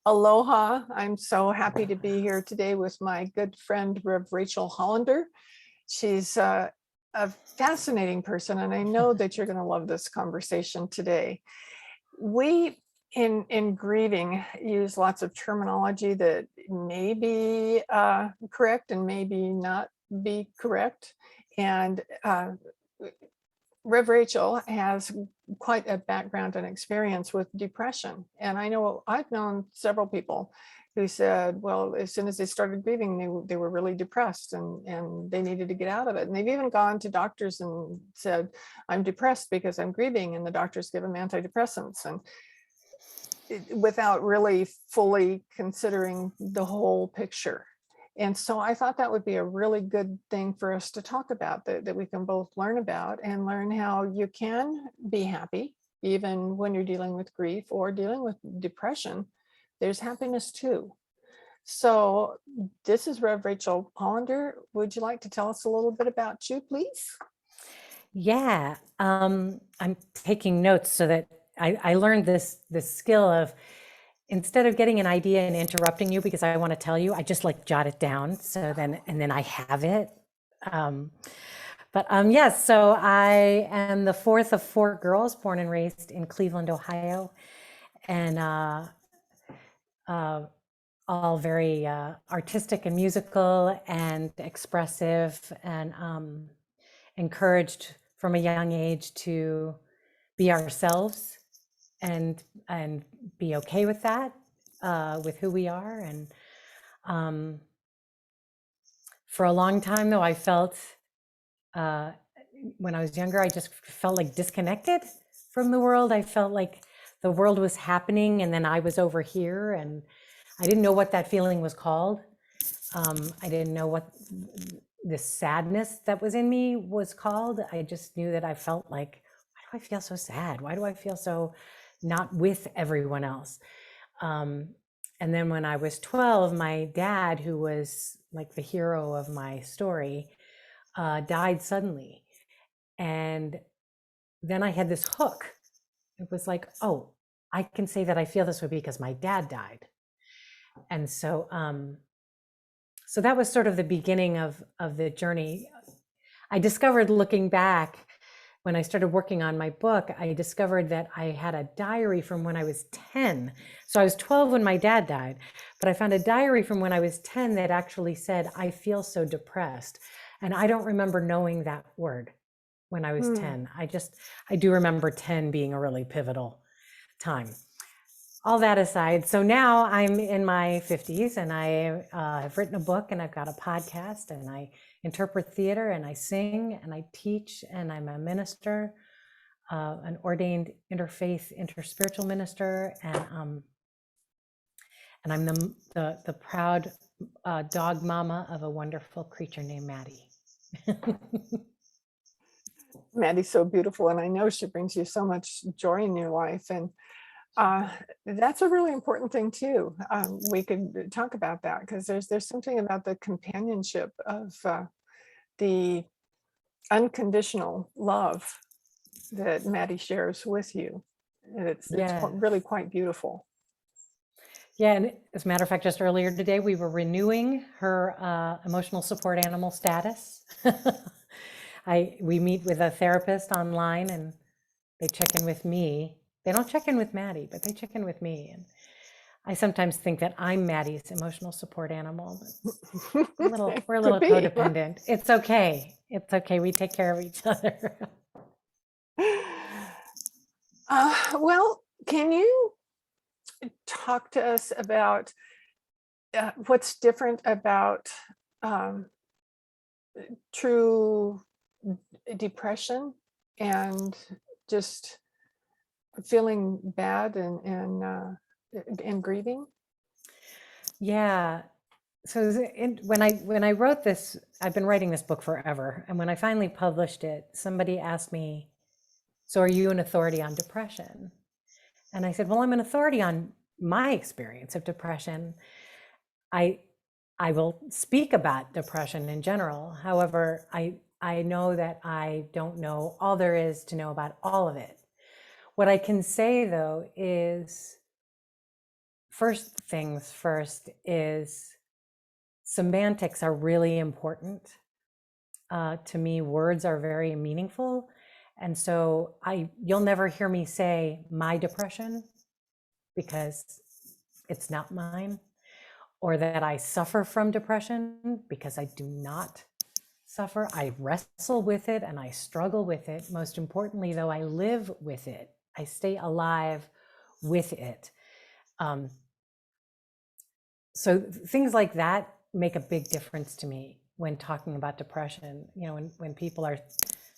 Aloha. I'm so happy to be here today with my good friend, Rev Rachel Hollander. She's a fascinating person, and I know that you're going to love this conversation today. We, in grieving, use lots of terminology that may be correct and maybe not be correct. And Rev Rachel has quite a background and experience with depression. And I know I've known several people who said, well, as soon as they started grieving, they were really depressed and they needed to get out of it. And they've even gone to doctors and said, I'm depressed because I'm grieving. And the doctors give them antidepressants, and without really fully considering the whole picture. And so I thought that would be a really good thing for us to talk about, that we can both learn about and learn how you can be happy, even when you're dealing with grief or dealing with depression. There's happiness too. So this is Rev Rachel Hollander. Would you like to tell us a little bit about you, please? Yeah, I'm taking notes so that I learned this skill of, instead of getting an idea and interrupting you because I want to tell you, I just like jot it down. So then I have it. Yes, so I am the fourth of four girls born and raised in Cleveland, Ohio, and all very artistic and musical and expressive, and encouraged from a young age to be ourselves and be okay with that, with who we are. And for a long time, though, I felt, when I was younger, I just felt like disconnected from the world. I felt like the world was happening and then I was over here, and I didn't know what that feeling was called. I didn't know what the sadness that was in me was called. I just knew that I felt like, why do I feel so sad? Why do I feel so not with everyone else? And then when I was 12, my dad, who was like the hero of my story, died suddenly. And then I had this hook. It was like, oh, I can say that I feel this way because my dad died. And so so that was sort of the beginning of the journey. I discovered, looking back, when I started working on my book, I discovered that I had a diary from when I was 10. So I was 12 when my dad died, but I found a diary from when I was 10 that actually said, I feel so depressed. And I don't remember knowing that word when I was 10. I do remember 10 being a really pivotal time. All that aside, so now I'm in my 50s, and I have written a book, and I've got a podcast, and I interpret theater, and I sing, and I teach, and I'm a minister, an ordained InterFaith, InterSpiritual minister, and I'm the proud dog mama of a wonderful creature named Maddie. Maddie's so beautiful, and I know she brings you so much joy in your life. And that's a really important thing too. We could talk about that, because there's something about the companionship of the unconditional love that Maddie shares with you. And it's really quite beautiful. Yeah, and as a matter of fact, just earlier today, we were renewing her emotional support animal status. We meet with a therapist online, and they check in with me. They don't check in with Maddie, but they check in with me. And I sometimes think that I'm Maddie's emotional support animal. We're a little codependent. It's okay. It's okay. We take care of each other. Well, can you talk to us about what's different about true depression and just feeling bad and grieving? Yeah. So when I wrote this, I've been writing this book forever. And when I finally published it, somebody asked me, so are you an authority on depression? And I said, well, I'm an authority on my experience of depression. I will speak about depression in general. However, I know that I don't know all there is to know about all of it. What I can say, though, is first things first is semantics are really important. To me, words are very meaningful. And so you'll never hear me say my depression, because it's not mine, or that I suffer from depression, because I do not suffer. I wrestle with it and I struggle with it. Most importantly, though, I live with it. I stay alive with it. So things like that make a big difference to me when talking about depression. You know, when people are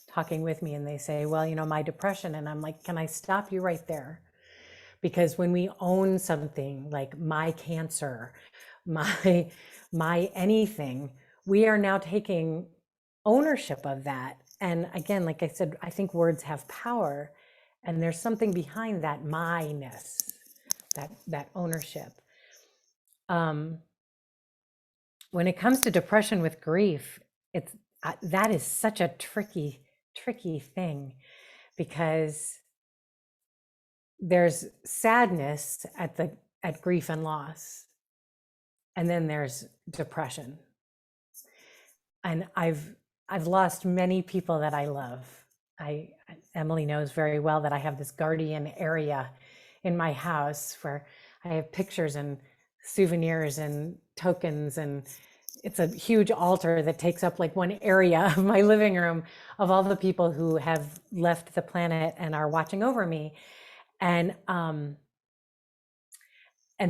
talking with me and they say, well, you know, my depression, and I'm like, can I stop you right there? Because when we own something like my cancer, my anything, we are now taking ownership of that. And again, like I said, I think words have power, and there's something behind that myness, that ownership. When it comes to depression with grief, that is such a tricky thing, because there's sadness at grief and loss, and then there's depression. And I've lost many people that I love. Emily knows very well that I have this guardian area in my house where I have pictures and souvenirs and tokens, and it's a huge altar that takes up like one area of my living room of all the people who have left the planet and are watching over me. And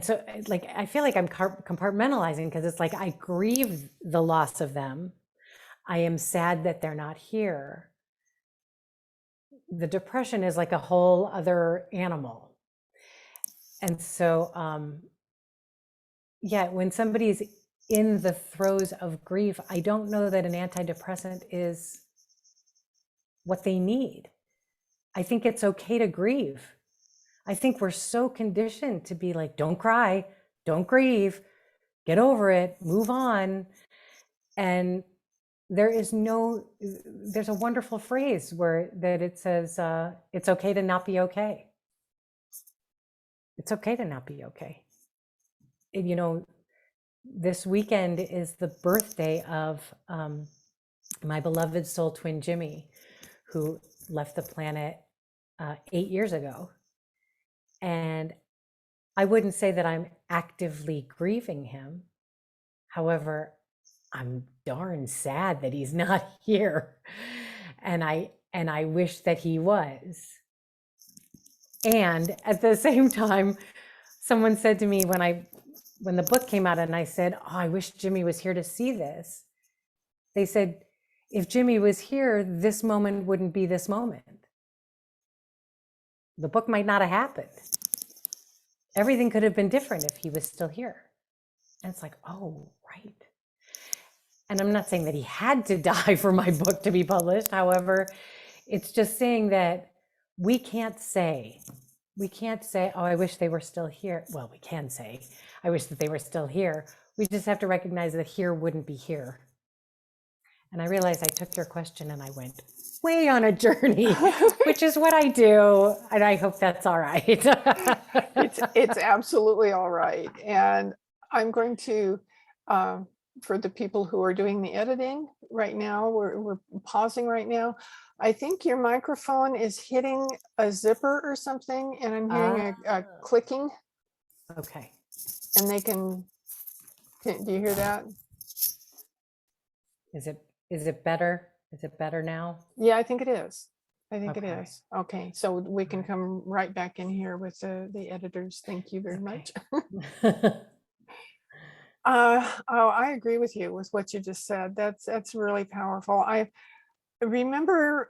so like, I feel like I'm compartmentalizing, because it's like I grieve the loss of them. I am sad that they're not here. The depression is like a whole other animal. And so, yeah, when somebody's in the throes of grief, I don't know that an antidepressant is what they need. I think it's okay to grieve. I think we're so conditioned to be like, don't cry, don't grieve, get over it, move on. And there's a wonderful phrase that it says, it's okay to not be okay. It's okay to not be okay. And, you know, this weekend is the birthday of my beloved soul twin, Jimmy, who left the planet 8 years ago. And I wouldn't say that I'm actively grieving him. However, I'm darn sad that he's not here. And I wish that he was. And at the same time, someone said to me when the book came out and I said, oh, I wish Jimmy was here to see this. They said, if Jimmy was here, this moment wouldn't be this moment. The book might not have happened. Everything could have been different if he was still here. And it's like, oh, right. And I'm not saying that he had to die for my book to be published. However, it's just saying that we can't say, oh, I wish they were still here. Well, we can say, I wish that they were still here. We just have to recognize that here wouldn't be here. And I realized I took your question and I went way on a journey, which is what I do. And I hope that's all right. It's absolutely all right. And I'm going to, for the people who are doing the editing right now, we're pausing right now. I think your microphone is hitting a zipper or something, and I'm hearing a clicking. Okay. And they can, do you hear that? Is it better? Is it better now? Yeah, I think it is. I think Okay. it is. Okay, so we can come right back in here with the editors. Thank you very much. I agree with you with what you just said. That's really powerful. I remember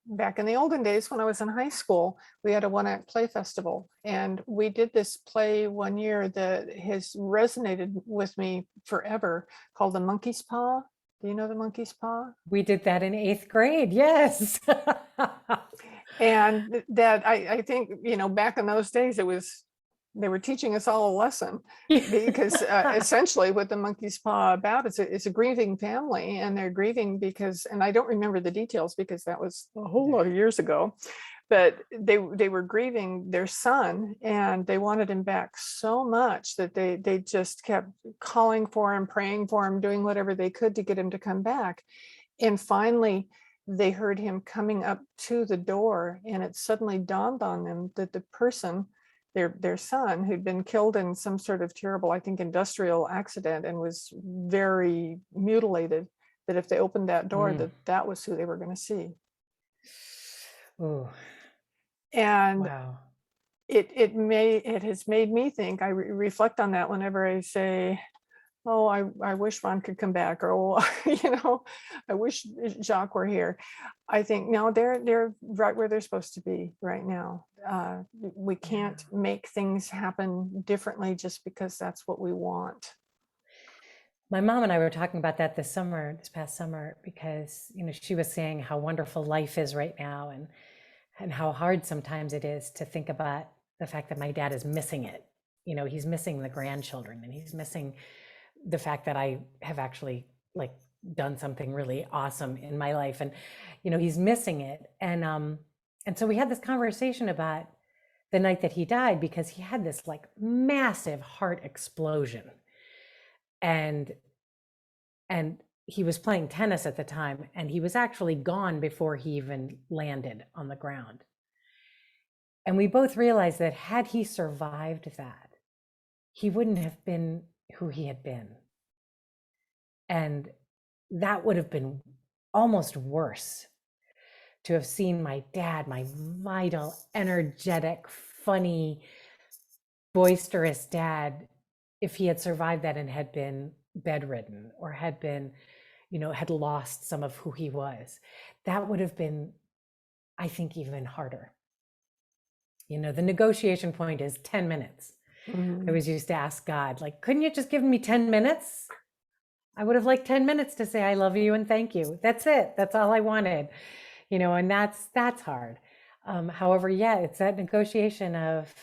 back in the olden days when I was in high school, we had a one-act play festival, and we did this play one year that has resonated with me forever, called The Monkey's Paw. Do you know The Monkey's Paw? We did that in 8th grade, yes. And that I think, you know, back in those days, they were teaching us all a lesson, because essentially what The Monkey's Paw about, it's a grieving family, and they're grieving because, and I don't remember the details because that was a whole lot of years ago, but they were grieving their son, and they wanted him back so much that they just kept calling for him, praying for him, doing whatever they could to get him to come back. And finally, they heard him coming up to the door, and it suddenly dawned on them that the person, their son, who'd been killed in some sort of terrible, I think, industrial accident and was very mutilated, that if they opened that door, that was who they were going to see. Ooh, And wow. it has made me think. I reflect on that whenever I say, oh, I wish Ron could come back, or oh, I wish Jacques were here. I think no, they're right where they're supposed to be right now. We can't make things happen differently just because that's what we want. My mom and I were talking about that this past summer, because, she was saying how wonderful life is right now, and how hard sometimes it is to think about the fact that my dad is missing it. He's missing the grandchildren, and he's missing the fact that I have actually like done something really awesome in my life, and he's missing it. And so we had this conversation about the night that he died, because he had this like massive heart explosion, and he was playing tennis at the time, and he was actually gone before he even landed on the ground. And we both realized that had he survived that, he wouldn't have been who he had been. And that would have been almost worse, to have seen my dad, my vital, energetic, funny, boisterous dad, if he had survived that and had been bedridden, or had been, had lost some of who he was. That would have been, I think, even harder. The negotiation point is 10 minutes. I always used to ask God, like, couldn't you just give me 10 minutes? I would have liked 10 minutes to say, I love you and thank you. That's it. That's all I wanted, and that's hard. However, it's that negotiation of,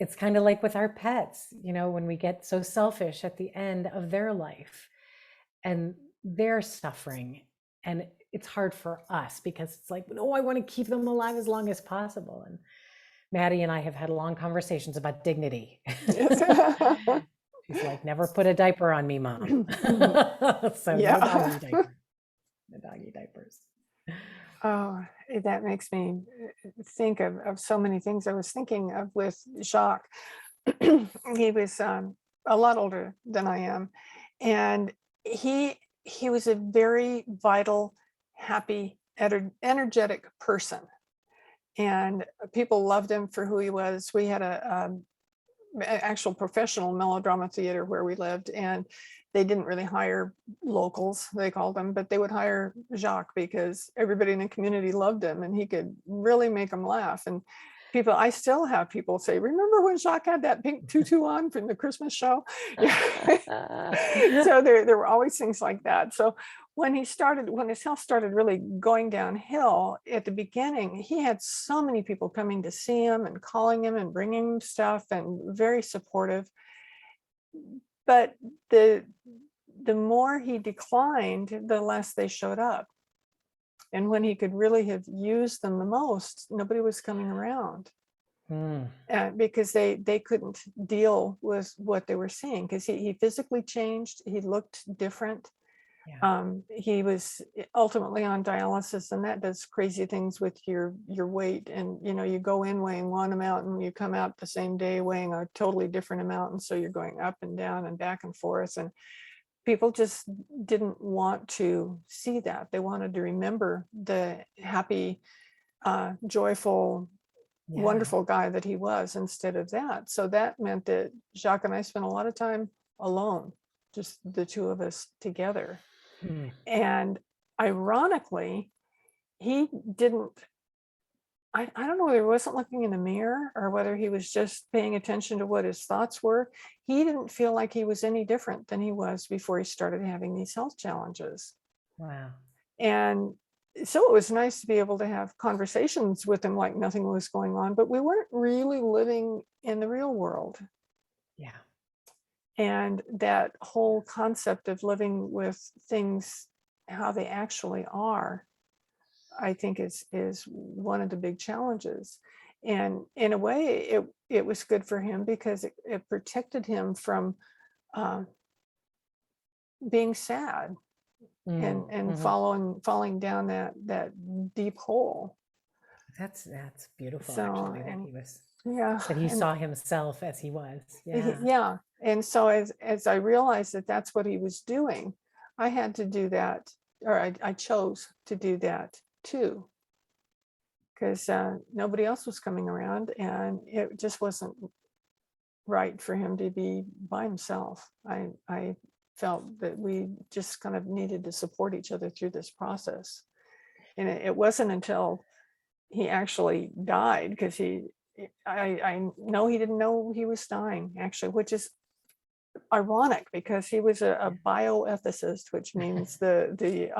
it's kind of like with our pets, when we get so selfish at the end of their life and they're suffering, and it's hard for us because it's like, no, I want to keep them alive as long as possible. And Maddie and I have had long conversations about dignity. She's like, never put a diaper on me, Mom. So no doggy diapers. No doggy diapers. Oh, that makes me think of so many things. I was thinking of with Jacques. He was a lot older than I am, and he was a very vital, happy, energetic person, and people loved him for who he was. We had a actual professional melodrama theater where we lived, and they didn't really hire locals, they called them, but they would hire Jacques because everybody in the community loved him, and he could really make them laugh. And I still have people say, remember when Jacques had that pink tutu on from the Christmas show? So there were always things like that. So when his health started really going downhill at the beginning, he had so many people coming to see him and calling him and bringing him stuff, and very supportive. But the more he declined, the less they showed up. And when he could really have used them the most, nobody was coming around. Because they couldn't deal with what they were seeing, because he physically changed. He looked different. He was ultimately on dialysis, and that does crazy things with your weight. And you go in weighing one amount and you come out the same day weighing a totally different amount, and so you're going up and down and back and forth. And people just didn't want to see that. They wanted to remember the happy, joyful, wonderful guy that he was, instead of that. So that meant that Jacques and I spent a lot of time alone, just the two of us together. And ironically, he didn't, I don't know whether he wasn't looking in the mirror or whether he was just paying attention to what his thoughts were. He didn't feel like he was any different than he was before he started having these health challenges. Wow. And so it was nice to be able to have conversations with him like nothing was going on, but we weren't really living in the real world. Yeah. And that whole concept of living with things how they actually are I think is one of the big challenges. And in a way, it was good for him because it protected him from uh, being sad and Mhm. falling down that deep hole. That's beautiful, So actually, that and he was, yeah, that he and saw himself as he was. Yeah. yeah, and so as I realized that that's what he was doing, I had to do that, or I chose to do that too, because nobody else was coming around, and it just wasn't right for him to be by himself. I felt that we just kind of needed to support each other through this process, and it wasn't until he actually died, because I know he didn't know he was dying actually, which is ironic because he was a bioethicist, which means the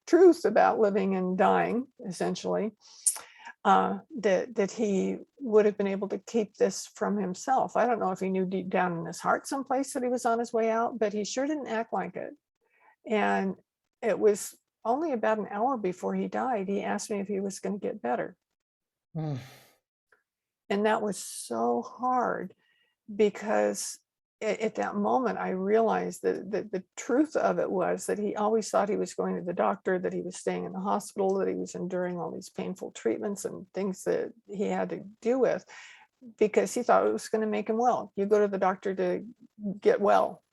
truth about living and dying, essentially. That he would have been able to keep this from himself. I don't know if he knew deep down in his heart someplace that he was on his way out, but he sure didn't act like it. And it was only about an hour before he died, he asked me if he was going to get better. Mm. And that was so hard, because at that moment I realized that the truth of it was that he always thought he was going to the doctor, that he was staying in the hospital, that he was enduring all these painful treatments and things that he had to deal with, because he thought it was going to make him well. You go to the doctor to get well,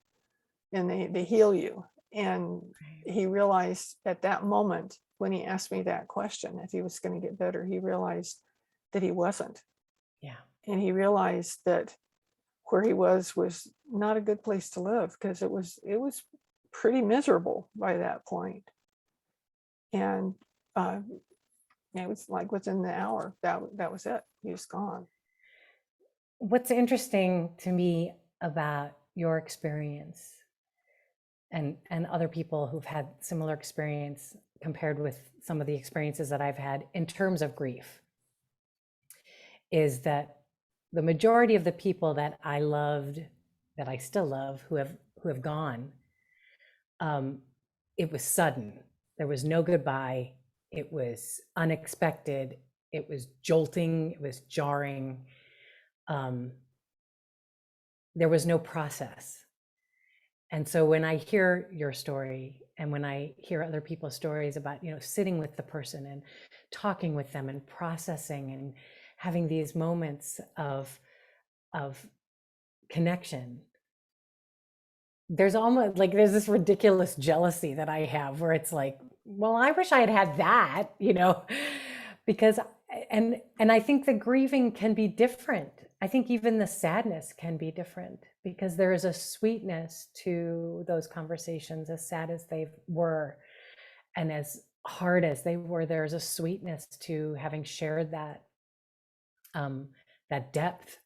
and they heal you. And he realized at that moment, when he asked me that question, if he was going to get better, he realized that he wasn't. Yeah. And he realized that where he was not a good place to live, because it was pretty miserable by that point. And it was like within the hour, that was it. He was gone. What's interesting to me about your experience and other people who've had similar experience compared with some of the experiences that I've had in terms of grief is that the majority of the people that I loved, that I still love, who have gone, it was sudden. There was no goodbye. It was unexpected. It was jolting. It was jarring. There was no process. And so when I hear your story, and when I hear other people's stories about, sitting with the person and talking with them and processing and having these moments of connection, there's almost like there's this ridiculous jealousy that I have, where it's like, well, I wish I had had that, because and I think the grieving can be different. I think even the sadness can be different, because there is a sweetness to those conversations, as sad as they were and as hard as they were. There's a sweetness to having shared that that depth,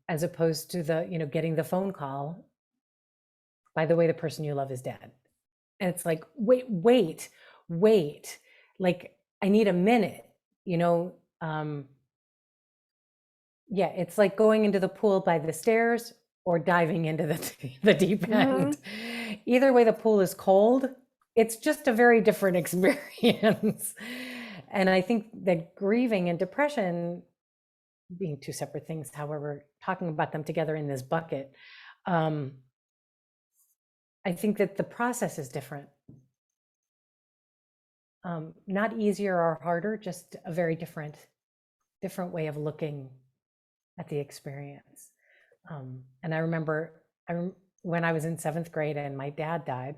as opposed to the getting the phone call, by the way, the person you love is dead. And it's like, wait, like, I need a minute, yeah, it's like going into the pool by the stairs or diving into the deep end. Either way, the pool is cold. It's just a very different experience. And I think that grieving and depression, being two separate things, however, talking about them together in this bucket, I think that the process is different. Not easier or harder, just a very different way of looking at the experience. And I remember when I was in 7th grade and my dad died,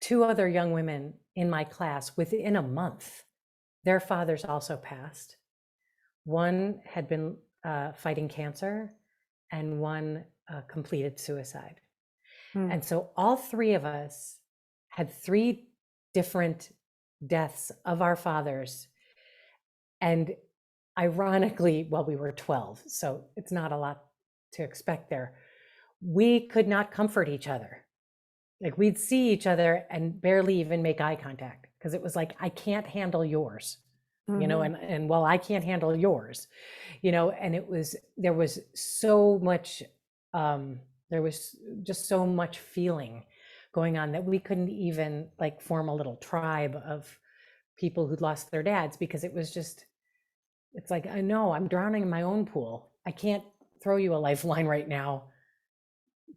2 other young women in my class within a month, their fathers also passed. One had been fighting cancer, and one completed suicide. And so all 3 of us had 3 different deaths of our fathers. And ironically, well, we were 12, so it's not a lot to expect there. We could not comfort each other. Like, we'd see each other and barely even make eye contact, because it was like, I can't handle yours, and well, I can't handle yours, and there was so much, there was just so much feeling going on that we couldn't even like form a little tribe of people who'd lost their dads, because it was just, it's like, I know I'm drowning in my own pool. I can't throw you a lifeline right now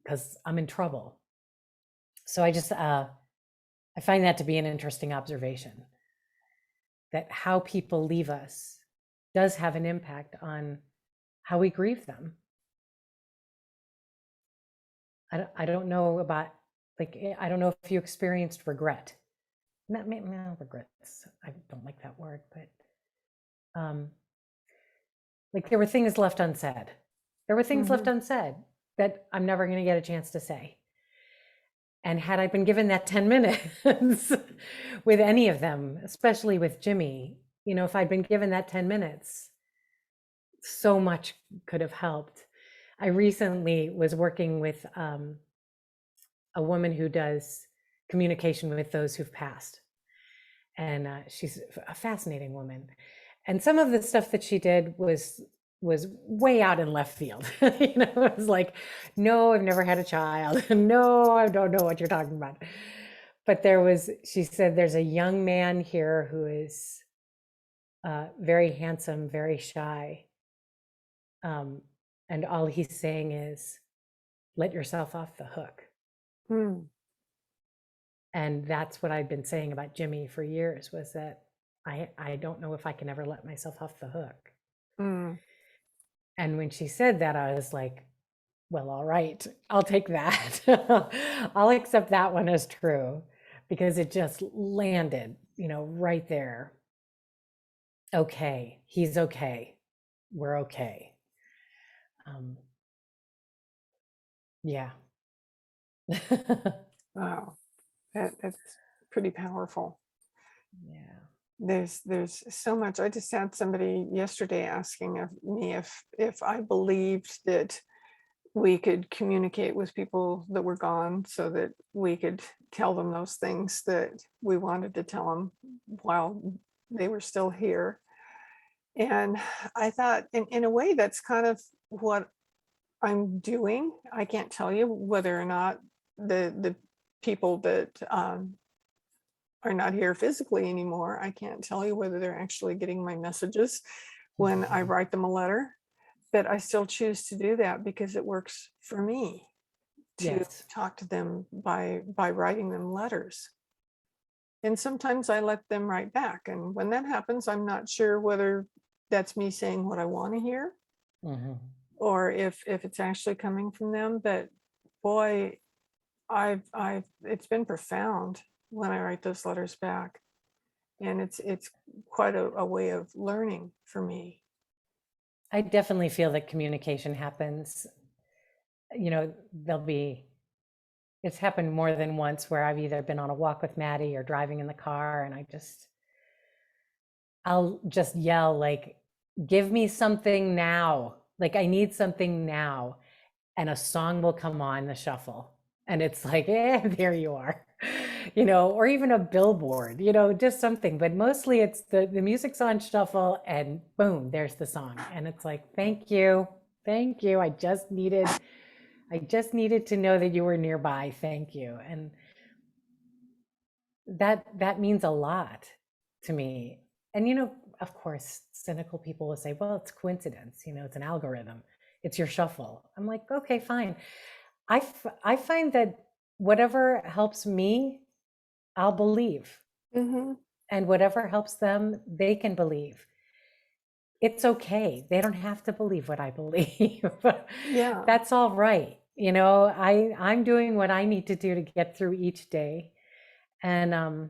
because I'm in trouble. So I find that to be an interesting observation, that how people leave us does have an impact on how we grieve them. I don't know about, like, I don't know if you experienced regret. Not regrets. I don't like that word, but like there were things left unsaid. There were things left unsaid that I'm never going to get a chance to say. And had I been given that 10 minutes with any of them, especially with Jimmy, you know, if I'd been given that 10 minutes, so much could have helped. I recently was working with a woman who does communication with those who've passed. And she's a fascinating woman. And some of the stuff that she did was way out in left field. You know, it was like, no, I've never had a child. No, I don't know what you're talking about. But she said, there's a young man here who is very handsome, very shy. And all he's saying is, let yourself off the hook. And that's what I've been saying about Jimmy for years, was that I don't know if I can ever let myself off the hook. And when she said that, I was like, well, all right, I'll take that. I'll accept that one as true, because it just landed, you know, right there. Okay, he's okay. We're okay. Yeah. Wow, that's pretty powerful. Yeah. There's so much. I just had somebody yesterday asking of me if I believed that we could communicate with people that were gone, so that we could tell them those things that we wanted to tell them while they were still here. And I thought, in a way, that's kind of what I'm doing. I can't tell you whether or not the people that are not here physically anymore, I can't tell you whether they're actually getting my messages when I write them a letter, but I still choose to do that because it works for me to Yes. talk to them by writing them letters. And sometimes I let them write back. And when that happens, I'm not sure whether that's me saying what I want to hear or if it's actually coming from them. But boy, it's been profound when I write those letters back. And it's quite a way of learning for me. I definitely feel that communication happens. You know, it's happened more than once where I've either been on a walk with Maddie or driving in the car, and I'll just yell, like, give me something now. Like, I need something now. And a song will come on the shuffle. And it's like, there you are. You know, or even a billboard, you know, just something. But mostly it's the music's on shuffle and boom, there's the song. And it's like, thank you. Thank you. I just needed to know that you were nearby. Thank you. And that means a lot to me. And, you know, of course, cynical people will say, well, it's coincidence, you know, it's an algorithm, it's your shuffle. I'm like, okay, fine. I find that whatever helps me, I'll believe. And whatever helps them, they can believe. It's okay. They don't have to believe what I believe. Yeah. That's all right. You know, I'm doing what I need to do to get through each day. And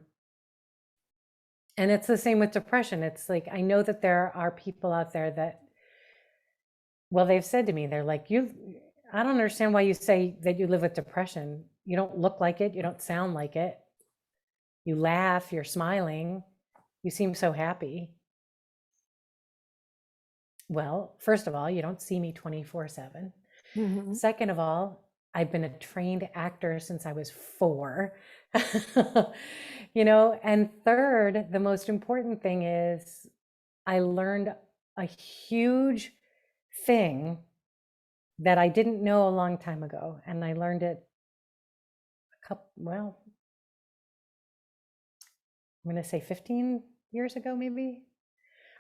it's the same with depression. It's like, I know that there are people out there that, well, they've said to me, they're like, I don't understand why you say that you live with depression. You don't look like it. You don't sound like it. You laugh, you're smiling. You seem so happy. Well, first of all, you don't see me 24/7. Second of all, I've been a trained actor since I was 4. You know, and third, the most important thing is I learned a huge thing that I didn't know a long time ago. And I learned it well, I'm going to say 15 years ago, maybe,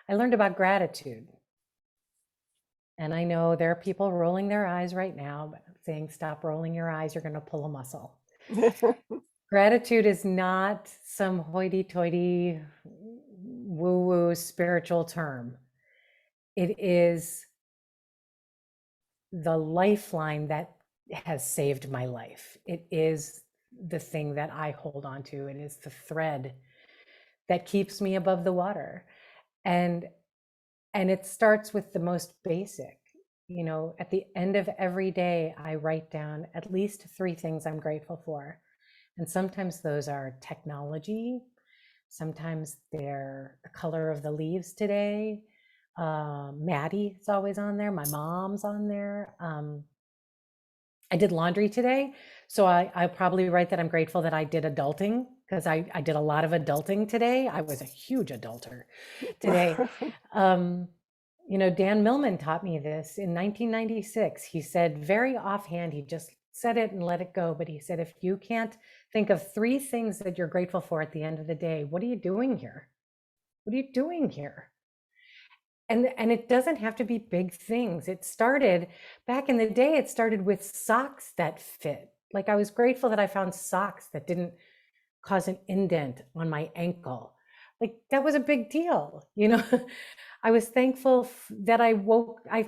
I learned about gratitude. And I know there are people rolling their eyes right now, but I'm saying, stop rolling your eyes, you're going to pull a muscle. Gratitude is not some hoity-toity, woo-woo spiritual term. It is the lifeline that has saved my life. It is the thing that I hold on to. It is the thread that keeps me above the water. And it starts with the most basic. You know, at the end of every day, I write down at least 3 things I'm grateful for. And sometimes those are technology. Sometimes they're the color of the leaves today. Maddie is always on there. My mom's on there. I did laundry today. So I probably write that I'm grateful that I did adulting, because I did a lot of adulting today. I was a huge adulter today. You know, Dan Millman taught me this in 1996. He said, very offhand, he just said it and let it go. But he said, if you can't think of 3 things that you're grateful for at the end of the day, what are you doing here? What are you doing here? And it doesn't have to be big things. It started back in the day, it started with socks that fit. Like, I was grateful that I found socks that didn't cause an indent on my ankle. Like, that was a big deal, you know. I was thankful that I'm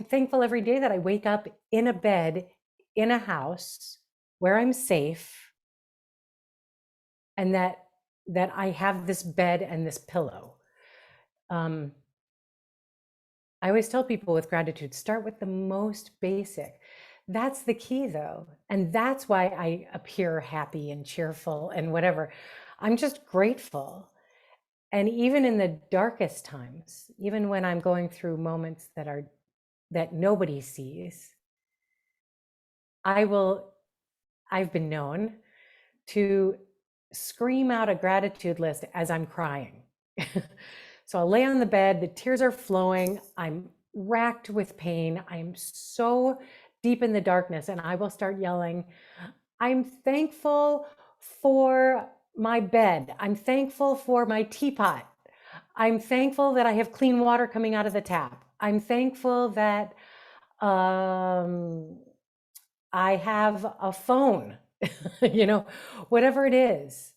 thankful every day that I wake up in a bed, in a house where I'm safe, and that I have this bed and this pillow. I always tell people with gratitude, start with the most basic. That's the key, though. And that's why I appear happy and cheerful and whatever. I'm just grateful. And even in the darkest times, even when I'm going through moments that nobody sees, I've been known to scream out a gratitude list as I'm crying. So I'll lay on the bed, the tears are flowing, I'm racked with pain, I'm so deep in the darkness, and I will start yelling, I'm thankful for my bed, I'm thankful for my teapot, I'm thankful that I have clean water coming out of the tap, I'm thankful that I have a phone, you know, whatever it is.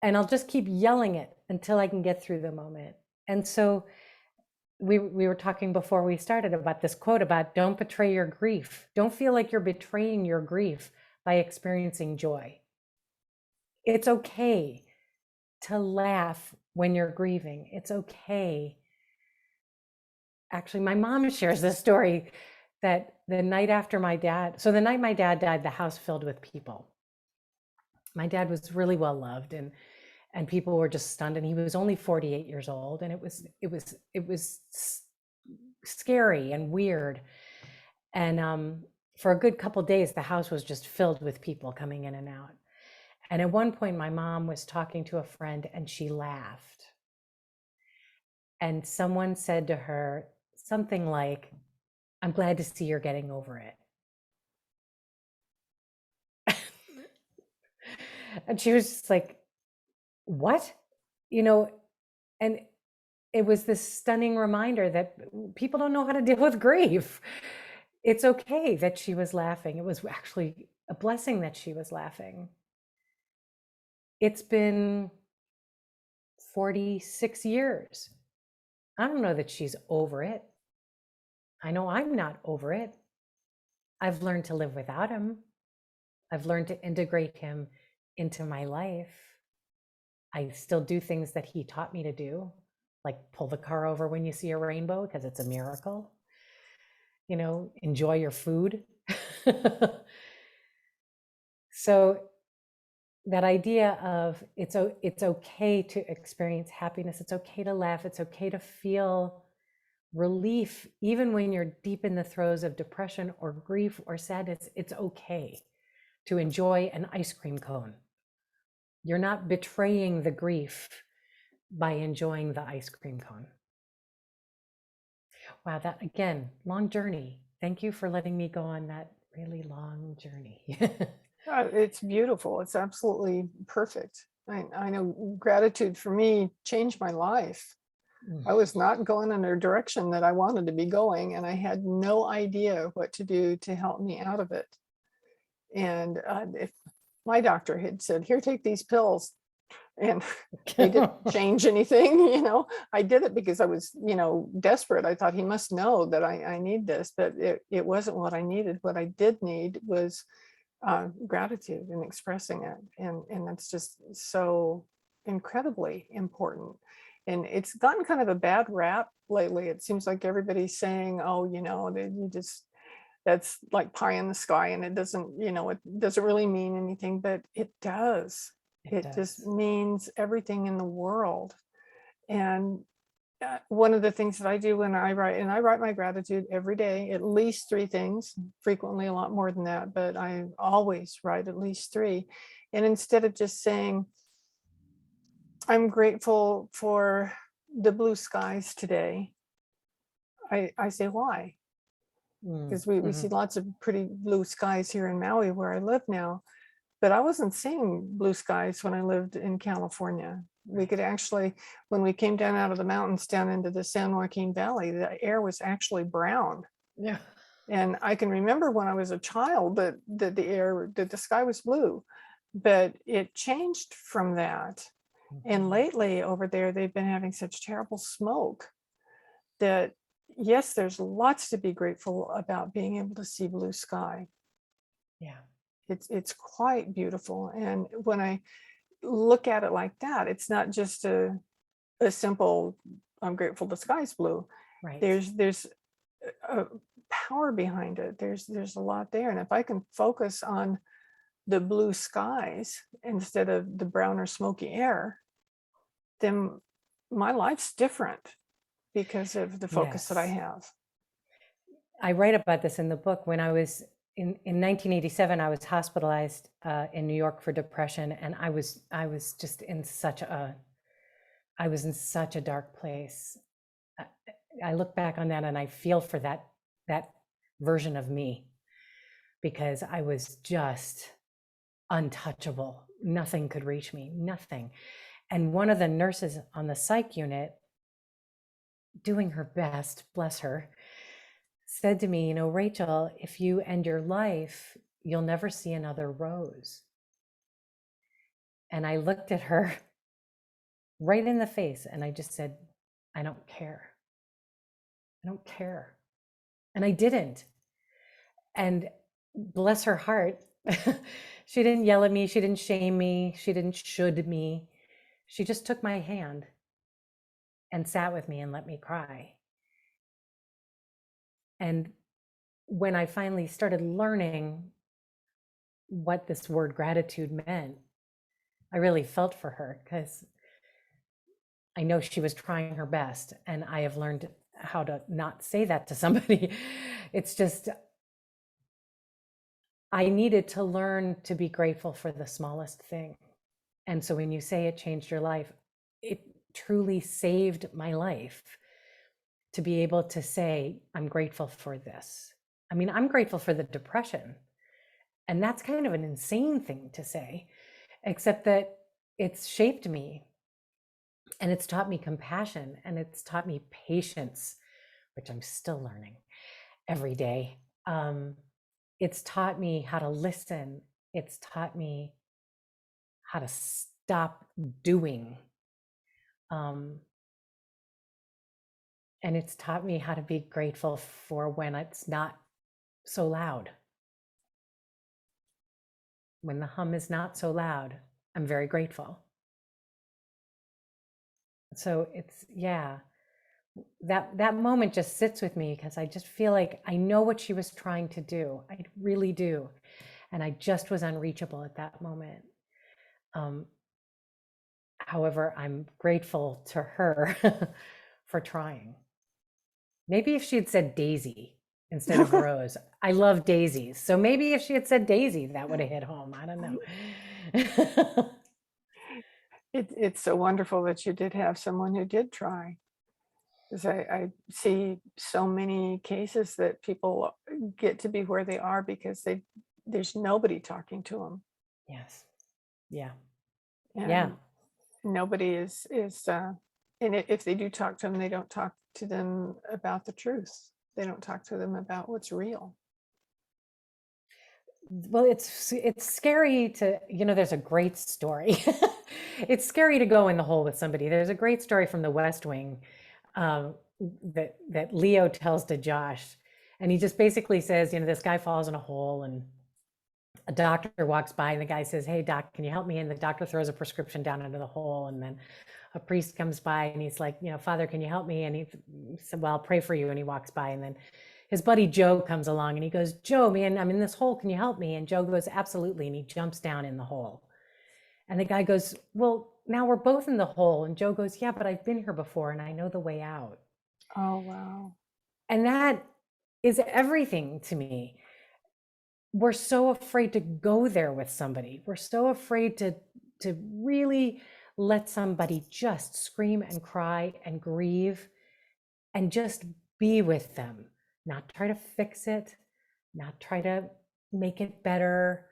And I'll just keep yelling it until I can get through the moment. And so we were talking before we started about this quote about don't betray your grief. Don't feel like you're betraying your grief by experiencing joy. It's okay to laugh when you're grieving. It's okay. Actually, my mom shares this story that the night my dad died, the house filled with people. My dad was really well loved, and people were just stunned, and he was only 48 years old, and it was scary and weird. And for a good couple days, the house was just filled with people coming in and out. And at one point, my mom was talking to a friend, and she laughed. And someone said to her something like, I'm glad to see you're getting over it. And she was just like, what? You know, and it was this stunning reminder that people don't know how to deal with grief. It's okay that she was laughing. It was actually a blessing that she was laughing. It's been 46 years. I don't know that she's over it. I know I'm not over it. I've learned to live without him. I've learned to integrate him into my life. I still do things that he taught me to do, like pull the car over when you see a rainbow, because it's a miracle. You know, enjoy your food. So that idea of it's okay to experience happiness, it's okay to laugh, it's okay to feel relief, even when you're deep in the throes of depression or grief or sadness. It's okay to enjoy an ice cream cone. You're not betraying the grief by enjoying the ice cream cone. Wow, that again, long journey. Thank you for letting me go on that really long journey. It's beautiful. It's absolutely perfect. I know gratitude for me changed my life. Mm. I was not going in a direction that I wanted to be going, and I had no idea what to do to help me out of it. And if my doctor had said, "Here, take these pills," and they didn't change anything, I did it because I was, desperate. I thought he must know that I need this, but it wasn't what I needed. What I did need was gratitude and expressing it, and that's just so incredibly important. And it's gotten kind of a bad rap lately. It seems like everybody's saying, "Oh, that you just that's like pie in the sky, and it doesn't really mean anything," but it does. It It just does. means everything in the world. And one of the things that I do when I write, and I write my gratitude every day, at least three things, frequently a lot more than that, but I always write at least three. And instead of just saying, "I'm grateful for the blue skies today," I say why. Mm, Because we see mhm. lots of pretty blue skies here in Maui where I live now. But I wasn't seeing blue skies when I lived in California. We Right. could actually, when we came down out of the mountains down into the San Joaquin Valley, the air was actually brown. Yeah. And I can remember when I was a child that the sky was blue, but it changed from that. And Mhm. lately over there, they've been having such terrible smoke that, yes, there's lots to be grateful about being able to see blue sky. Yeah. It's quite beautiful. And when I look at it like that, it's not just a simple, "I'm grateful the sky's blue." Right. There's a power behind it. There's a lot there. And if I can focus on the blue skies instead of the brown or smoky air, then my life's different because of the focus that I Yes. have. I write about this in the book. When I was in 1987, I was hospitalized in New York for depression, and I was just in such a I was in such a dark place. I, I look back on that and I feel for that version of me, because I was just untouchable. Nothing could reach me, nothing. And one of the nurses on the psych unit, doing her best, bless her, said to me, Rachel, if you end your life, you'll never see another rose. And I looked at her right in the face and I just said, I don't care. I don't care. And I didn't. And bless her heart, she didn't yell at me. She didn't shame me. She didn't should me. She just took my hand and sat with me and let me cry. And when I finally started learning what this word gratitude meant, I really felt for her, because I know she was trying her best, and I have learned how to not say that to somebody. It's just, I needed to learn to be grateful for the smallest thing. And so when you say it changed your life, it truly saved my life to be able to say, I'm grateful for this. I mean, I'm grateful for the depression. And that's kind of an insane thing to say, except that it's shaped me and it's taught me compassion and it's taught me patience, which I'm still learning every day. It's taught me how to listen. It's taught me how to stop doing. Um, and it's taught me how to be grateful for when it's not so loud. When the hum is not so loud, I'm very grateful. So it's, yeah, that moment just sits with me, because I just feel like I know what she was trying to do. I really do. And I just was unreachable at that moment. Um, However, I'm grateful to her for trying. Maybe if she had said Daisy instead of Rose. I love daisies. So maybe if she had said Daisy, that would have hit home. I don't know. It's so wonderful that you did have someone who did try. Because I see so many cases that people get to be where they are because they there's nobody talking to them, Yes. Yeah. Yeah. and nobody and if they do talk to them, they don't talk to them about the truth. They don't talk to them about what's real. Well, it's scary to, there's a great story. It's scary to go in the hole with somebody. There's a great story from the West Wing, um, that Leo tells to Josh, and he just basically says, this guy falls in a hole, and a doctor walks by, and the guy says, "Hey, doc, can you help me?" And the doctor throws a prescription down into the hole, and then a priest comes by, and he's like, "Father, can you help me?" And he said, "Well, I'll pray for you." And he walks by, and then his buddy Joe comes along, and he goes, "Joe, man, I'm in this hole. Can you help me?" And Joe goes, "Absolutely." And he jumps down in the hole. And the guy goes, "Well, now we're both in the hole." And Joe goes, "Yeah, but I've been here before, and I know the way out." Oh, wow. And that is everything to me. We're so afraid to go there with somebody. We're so afraid to really let somebody just scream and cry and grieve and just be with them, not try to fix it, not try to make it better,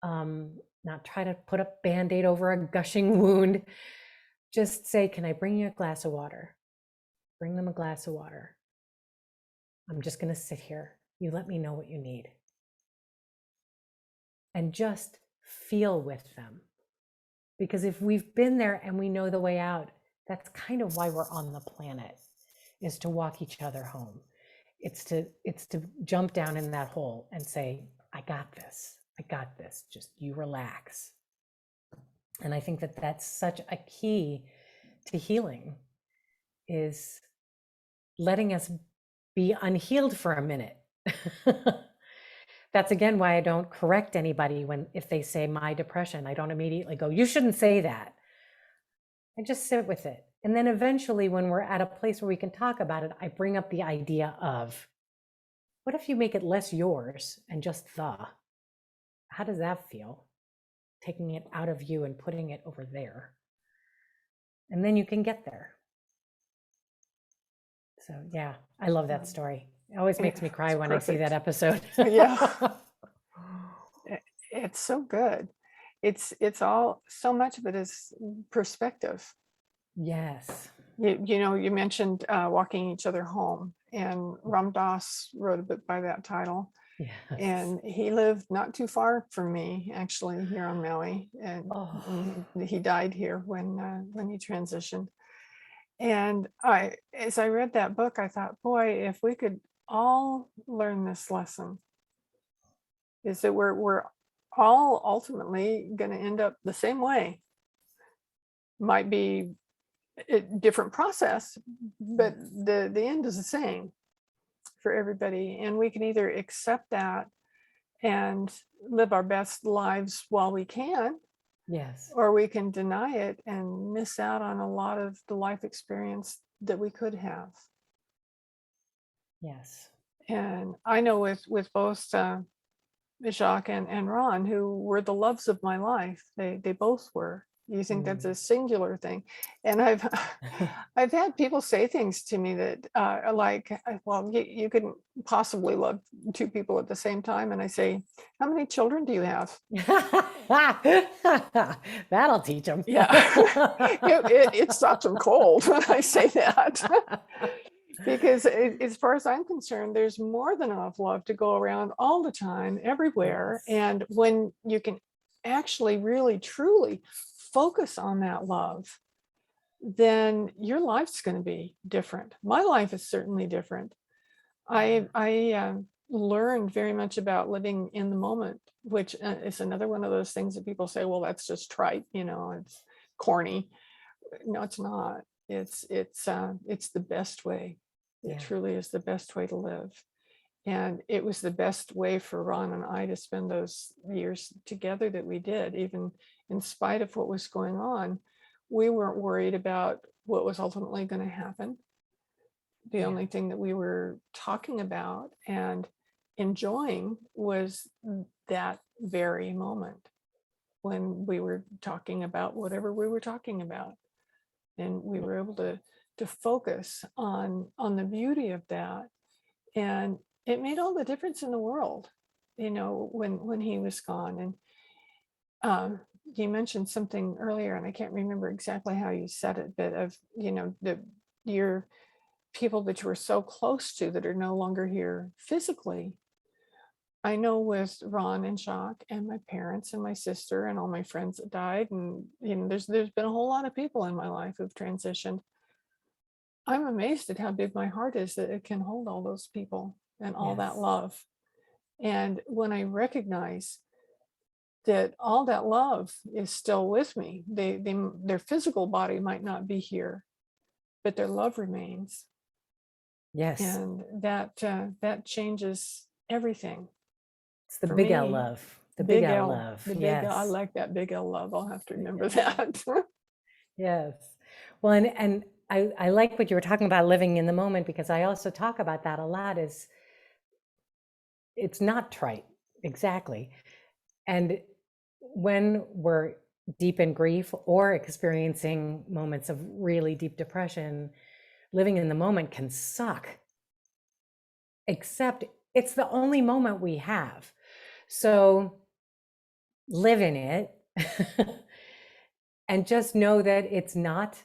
not try to put a band-aid over a gushing wound. Just say, "Can I bring you a glass of water?" Bring them a glass of water. "I'm just going to sit here. You let me know what you need." And just feel with them. Because if we've been there and we know the way out, that's kind of why we're on the planet, is to walk each other home. It's to jump down in that hole and say, "I got this. I got this. Just you relax." And I think that that's such a key to healing, is letting us be unhealed for a minute. That's again why I don't correct anybody if they say my depression. I don't immediately go, "You shouldn't say that." I just sit with it. And then eventually, when we're at a place where we can talk about it, I bring up the idea of, what if you make it less yours and just how does that feel? Taking it out of you and putting it over there. And then you can get there. So yeah, I love that story. It always makes me cry when I see that episode. Yeah. It's so good. It's all, so much of it is perspective. Yes. You mentioned walking each other home, and Ram Dass wrote a book by that title. Yes. And he lived not too far from me, actually, here on Maui, and he died here when he transitioned. And as I read that book, I thought, boy, if we could all learn this lesson, is that we're all ultimately going to end up the same way. Might be a different process, but the end is the same for everybody. And we can either accept that and live our best lives while we can, Yes. or we can deny it and miss out on a lot of the life experience that we could have. Yes. And I know with both Jacques and Ron, who were the loves of my life, they both were. You think that's a singular thing? And I've had people say things to me that are like, well, you couldn't possibly love two people at the same time. And I say, how many children do you have? That'll teach them. Yeah. It stops them cold when I say that. Because as far as I'm concerned, there's more than enough love to go around all the time, everywhere. Yes. And when you can actually really truly focus on that love, then your life's going to be different. My life is certainly different. I learned very much about living in the moment, which is another one of those things that people say, well, that's just trite, it's corny. No, it's not. It's the best way. It truly is the best way to live. And it was the best way for Ron and I to spend those years together that we did, even in spite of what was going on. We weren't worried about what was ultimately going to happen. The only thing that we were talking about and enjoying was that very moment when we were talking about whatever we were talking about. And we were able to focus on the beauty of that. And it made all the difference in the world. when he was gone. And you mentioned something earlier, and I can't remember exactly how you said it, but of, your people that you were so close to that are no longer here physically. I know with Ron and Jacques and my parents and my sister and all my friends that died, and there's been a whole lot of people in my life who've transitioned. I'm amazed at how big my heart is that it can hold all those people and all that Yes. love. And when I recognize that all that love is still with me, their physical body might not be here, but their love remains, Yes. and that changes everything It's the for big L me. love. The big Big L L, love. the big L. I Yes. like that big L love. I'll have to Big remember L love. that. Yes. Well, and I like what you were talking about, living in the moment, because I also talk about that a lot. Is it's not trite. Exactly. And when we're deep in grief or experiencing moments of really deep depression, living in the moment can suck, except it's the only moment we have. So live in it and just know that it's not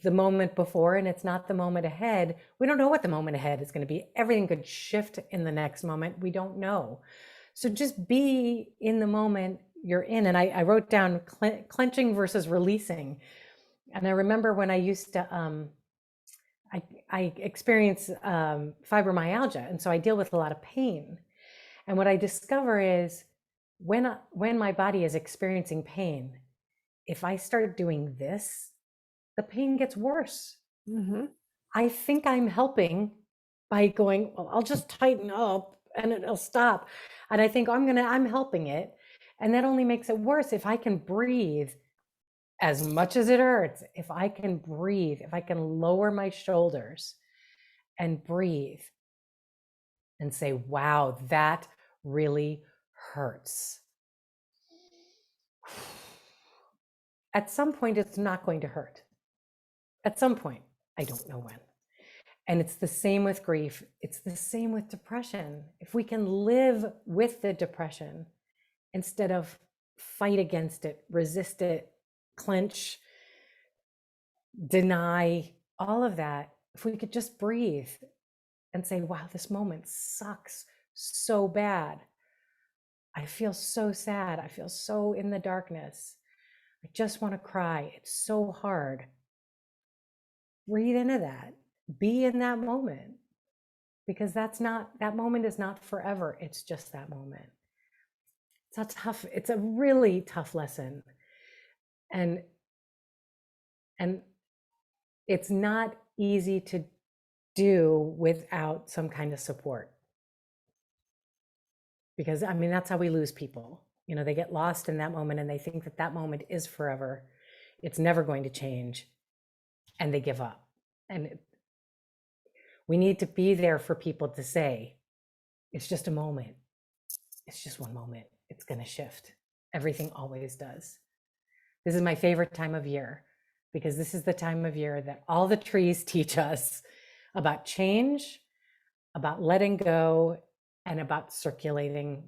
the moment before and it's not the moment ahead. We don't know what the moment ahead is going to be. Everything could shift in the next moment. We don't know. So just be in the moment you're in. And I wrote down clenching versus releasing. And I remember when I used to, I experience fibromyalgia. And so I deal with a lot of pain. And what I discover is when my body is experiencing pain, if I start doing this, the pain gets worse. Hmm. I think I'm helping by going, well, I'll just tighten up and it'll stop. And I think I'm helping it. And that only makes it worse. If I can breathe as much as it hurts, if I can breathe, if I can lower my shoulders and breathe and say, wow, that really hurts. At some point, it's not going to hurt. At some point, I don't know when. And it's the same with grief. It's the same with depression. If we can live with the depression instead of fight against it, resist it, clench, deny, all of that, if we could just breathe and say, wow, this moment sucks so bad. I feel so sad. I feel so in the darkness. I just want to cry. It's so hard. Breathe into that. Be in that moment, because that moment is not forever. It's just that moment. It's a really tough lesson. And it's not easy to do without some kind of support. Because that's how we lose people. They get lost in that moment and they think that moment is forever. It's never going to change. And they give up. And we need to be there for people to say, it's just a moment. It's just one moment. It's going to shift. Everything always does. This is my favorite time of year, because this is the time of year that all the trees teach us about change, about letting go, and about circulating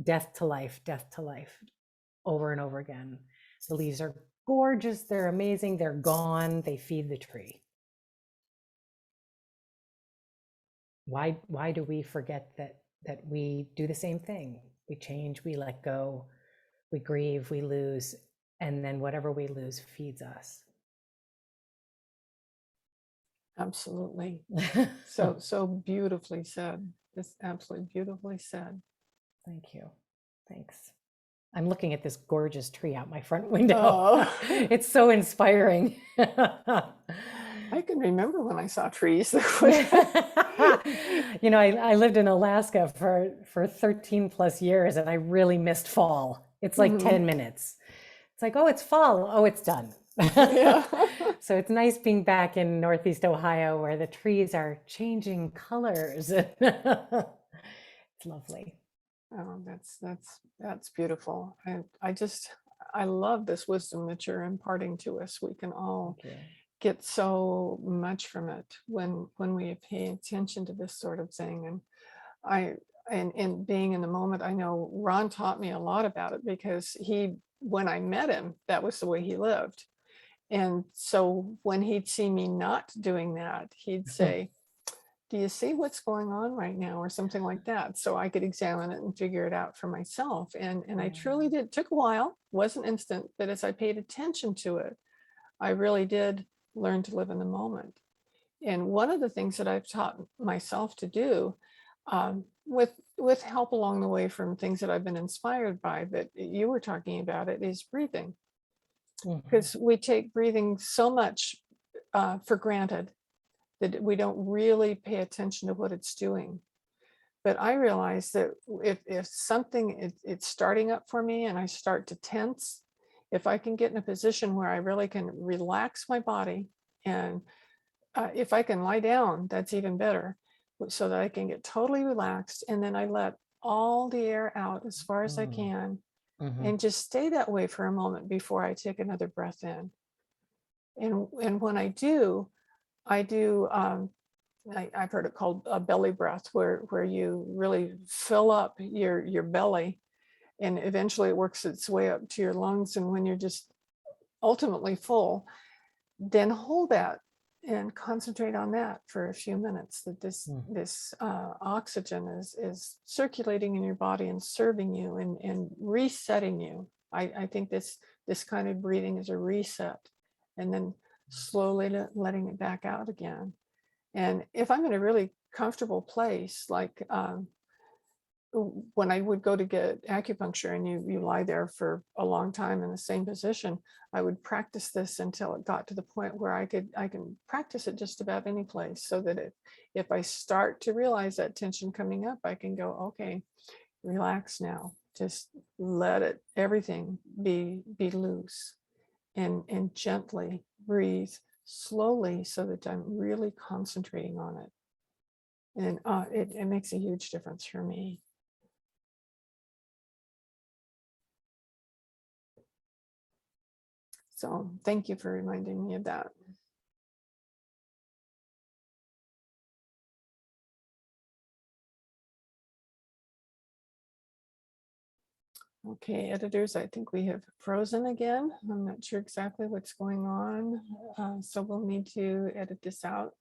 death to life, over and over again. The leaves are gorgeous. They're amazing. They're gone. They feed the tree. Why do we forget that we do the same thing? We change, we let go, we grieve, we lose, and then whatever we lose feeds us. Absolutely. So beautifully said. Just absolutely beautifully said. Thank you. Thanks. I'm looking at this gorgeous tree out my front window. Oh. It's so inspiring. I can remember when I saw trees. I lived in Alaska for 13 plus years, and I really missed fall. It's like 10 minutes. It's like, oh, it's fall. Oh, it's done. Yeah. So it's nice being back in Northeast Ohio, where the trees are changing colors. It's lovely. Oh, that's beautiful. And I love this wisdom that you're imparting to us. We can all get so much from it when we pay attention to this sort of thing. And and being in the moment, I know Ron taught me a lot about it because when I met him, that was the way he lived. And so when he'd see me not doing that, he'd say, do you see what's going on right now, or something like that, so I could examine it and figure it out for myself. And I truly did. It took a while, wasn't instant, but as I paid attention to it, I really did learn to live in the moment. And one of the things that I've taught myself to do, with help along the way from things that I've been inspired by, that you were talking about, it is breathing, Mhm. because we take breathing so much for granted that we don't really pay attention to what it's doing. But I realize that if something it's starting up for me and I start to tense, if I can get in a position where I really can relax my body, and if I can lie down, that's even better, so that I can get totally relaxed, and then I let all the air out as far as I Mm. can, Mhm. and just stay that way for a moment before I take another breath in. And when I do. I've heard it called a belly breath, where you really fill up your belly, and eventually it works its way up to your lungs. And when you're just ultimately full, then hold that and concentrate on that for a few minutes. That Mm. this oxygen is circulating in your body and serving you and resetting you. I think this kind of breathing is a reset, and then slowly letting it back out again. And if I'm in a really comfortable place, like when I would go to get acupuncture and you lie there for a long time in the same position, I would practice this until it got to the point where I can practice it just about any place, so that if I start to realize that tension coming up, I can go, okay, relax now. Just let it everything be loose, and gently breathe slowly, so that I'm really concentrating on it. And it makes a huge difference for me. So thank you for reminding me of that. Okay, editors, I think we have frozen again. I'm not sure exactly what's going on, so we'll need to edit this out.